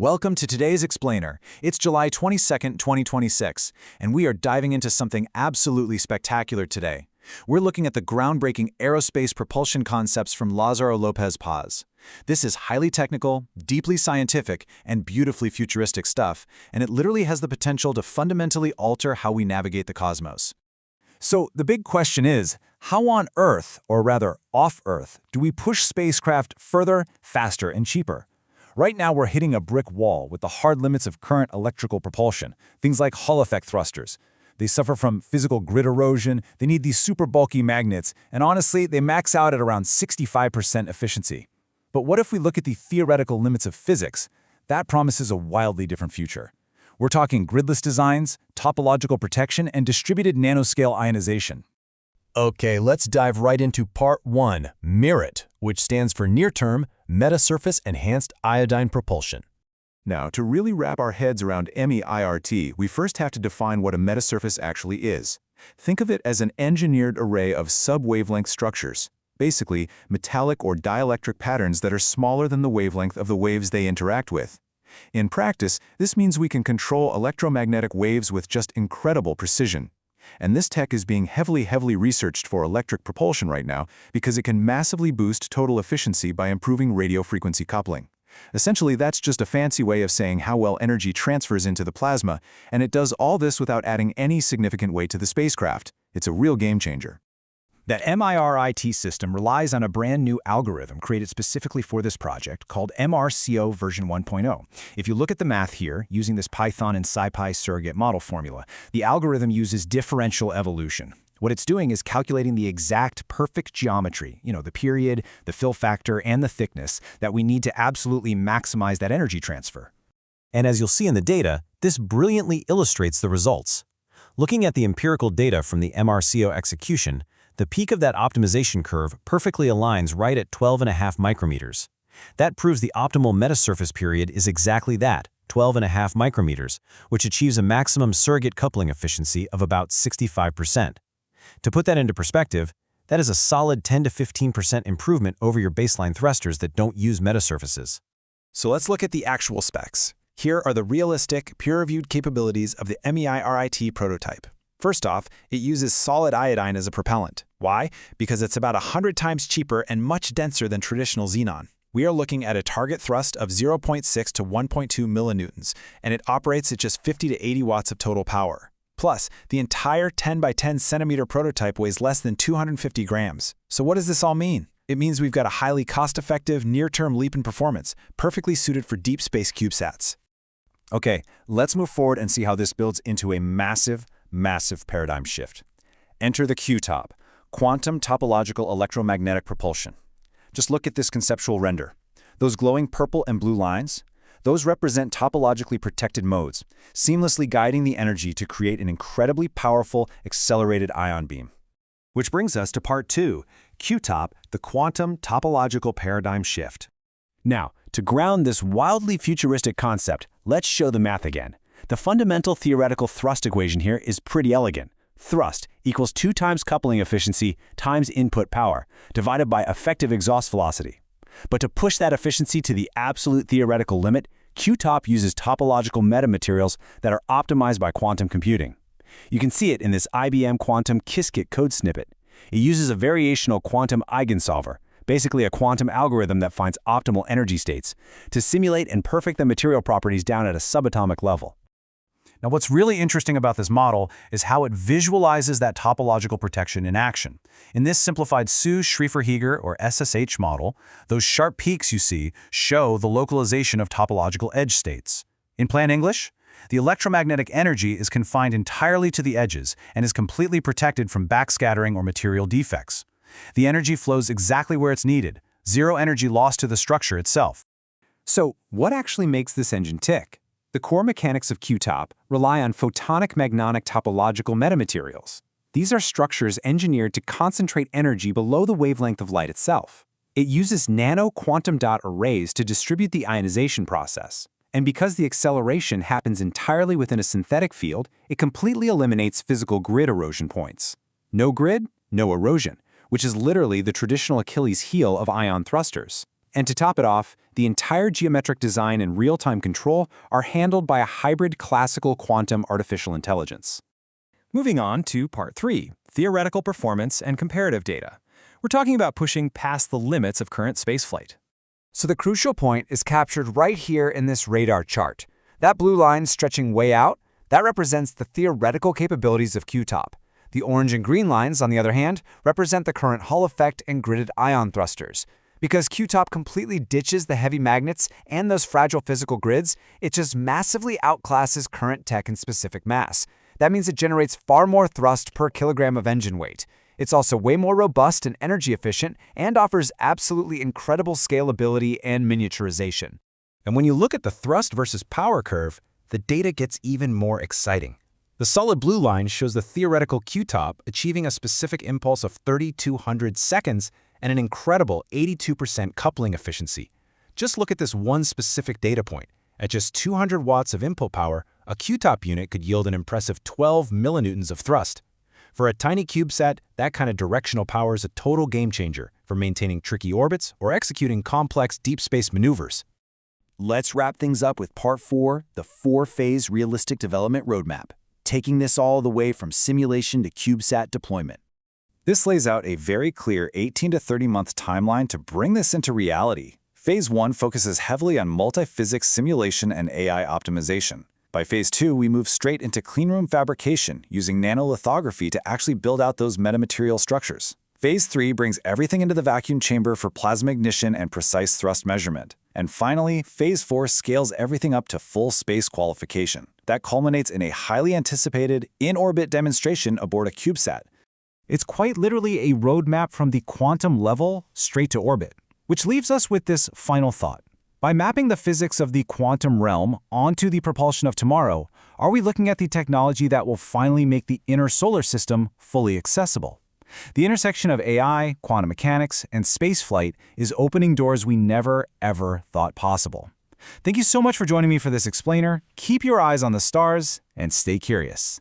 Welcome to today's Explainer. It's July 22nd, 2026, and we are diving into something absolutely spectacular today. We're looking at the groundbreaking aerospace propulsion concepts from Lázaro López Paz. This is highly technical, deeply scientific, and beautifully futuristic stuff, and it literally has the potential to fundamentally alter how we navigate the cosmos. So the big question is, how on Earth, or rather off Earth, do we push spacecraft further, faster, and cheaper? Right now we're hitting a brick wall with the hard limits of current electrical propulsion, things like Hall effect thrusters. They suffer from physical grid erosion, they need these super bulky magnets, and honestly, they max out at around 65% efficiency. But what if we look at the theoretical limits of physics? That promises a wildly different future. We're talking gridless designs, topological protection, and distributed nanoscale ionization. Okay, let's dive right into Part 1, MERIT, which stands for Near-Term Metasurface Enhanced Iodine Propulsion. Now, to really wrap our heads around MEIRT, we first have to define what a metasurface actually is. Think of it as an engineered array of sub-wavelength structures, basically metallic or dielectric patterns that are smaller than the wavelength of the waves they interact with. In practice, this means we can control electromagnetic waves with just incredible precision. And this tech is being heavily researched for electric propulsion right now because it can massively boost total efficiency by improving radio frequency coupling. Essentially, that's just a fancy way of saying how well energy transfers into the plasma, and it does all this without adding any significant weight to the spacecraft. It's a real game changer. That MERIT system relies on a brand new algorithm created specifically for this project called MRCO version 1.0. If you look at the math here, using this Python and SciPy surrogate model formula, the algorithm uses differential evolution. What it's doing is calculating the exact perfect geometry, the period, the fill factor, and the thickness that we need to absolutely maximize that energy transfer. And as you'll see in the data, this brilliantly illustrates the results. Looking at the empirical data from the MRCO execution, the peak of that optimization curve perfectly aligns right at 12.5 micrometers. That proves the optimal metasurface period is exactly that, 12.5 micrometers, which achieves a maximum surrogate coupling efficiency of about 65%. To put that into perspective, that is a solid 10 to 15% improvement over your baseline thrusters that don't use metasurfaces. So let's look at the actual specs. Here are the realistic, peer-reviewed capabilities of the MEIRT prototype. First off, it uses solid iodine as a propellant. Why? Because it's about 100 times cheaper and much denser than traditional xenon. We are looking at a target thrust of 0.6 to 1.2 millinewtons, and it operates at just 50 to 80 watts of total power. Plus, the entire 10 by 10 centimeter prototype weighs less than 250 grams. So what does this all mean? It means we've got a highly cost-effective, near-term leap in performance, perfectly suited for deep space CubeSats. Okay, let's move forward and see how this builds into a massive paradigm shift. Enter the Q-top, quantum topological electromagnetic propulsion. Just look at this conceptual render. Those glowing purple and blue lines, those represent topologically protected modes, seamlessly guiding the energy to create an incredibly powerful accelerated ion beam. Which brings us to Part 2, Q-top, the quantum topological paradigm shift. Now, to ground this wildly futuristic concept, let's show the math again. The fundamental theoretical thrust equation here is pretty elegant. Thrust equals 2 times coupling efficiency times input power, divided by effective exhaust velocity. But to push that efficiency to the absolute theoretical limit, Q-top uses topological metamaterials that are optimized by quantum computing. You can see it in this IBM Quantum Qiskit code snippet. It uses a variational quantum eigensolver, basically a quantum algorithm that finds optimal energy states, to simulate and perfect the material properties down at a subatomic level. Now, what's really interesting about this model is how it visualizes that topological protection in action. In this simplified Su-Schrieffer-Heeger or SSH model, those sharp peaks you see show the localization of topological edge states. In plain English, the electromagnetic energy is confined entirely to the edges and is completely protected from backscattering or material defects. The energy flows exactly where it's needed, zero energy lost to the structure itself. So, what actually makes this engine tick? The core mechanics of Q-top rely on photonic magnetic topological metamaterials. These are structures engineered to concentrate energy below the wavelength of light itself. It uses nano quantum dot arrays to distribute the ionization process. And because the acceleration happens entirely within a synthetic field, it completely eliminates physical grid erosion points. No grid, no erosion, which is literally the traditional Achilles heel of ion thrusters. And to top it off, the entire geometric design and real-time control are handled by a hybrid classical quantum artificial intelligence. Moving on to Part 3, Theoretical Performance and Comparative Data. We're talking about pushing past the limits of current spaceflight. So the crucial point is captured right here in this radar chart. That blue line stretching way out, that represents the theoretical capabilities of QTOP. The orange and green lines, on the other hand, represent the current Hall effect and gridded ion thrusters. Because QTOP completely ditches the heavy magnets and those fragile physical grids, it just massively outclasses current tech in specific mass. That means it generates far more thrust per kilogram of engine weight. It's also way more robust and energy efficient and offers absolutely incredible scalability and miniaturization. And when you look at the thrust versus power curve, the data gets even more exciting. The solid blue line shows the theoretical QTOP achieving a specific impulse of 3,200 seconds and an incredible 82% coupling efficiency. Just look at this one specific data point. At just 200 watts of input power, a QTOP unit could yield an impressive 12 millinewtons of thrust. For a tiny CubeSat, that kind of directional power is a total game changer for maintaining tricky orbits or executing complex deep space maneuvers. Let's wrap things up with Part 4, the 4-phase realistic development roadmap, taking this all the way from simulation to CubeSat deployment. This lays out a very clear 18 to 30-month timeline to bring this into reality. Phase 1 focuses heavily on multi-physics simulation and AI optimization. By Phase 2, we move straight into cleanroom fabrication using nanolithography to actually build out those metamaterial structures. Phase 3 brings everything into the vacuum chamber for plasma ignition and precise thrust measurement. And finally, Phase 4 scales everything up to full space qualification. That culminates in a highly anticipated, in-orbit demonstration aboard a CubeSat. It's quite literally a roadmap from the quantum level straight to orbit, which leaves us with this final thought. By mapping the physics of the quantum realm onto the propulsion of tomorrow, are we looking at the technology that will finally make the inner solar system fully accessible? The intersection of AI, quantum mechanics, and spaceflight is opening doors we never, ever thought possible. Thank you so much for joining me for this explainer. Keep your eyes on the stars and stay curious.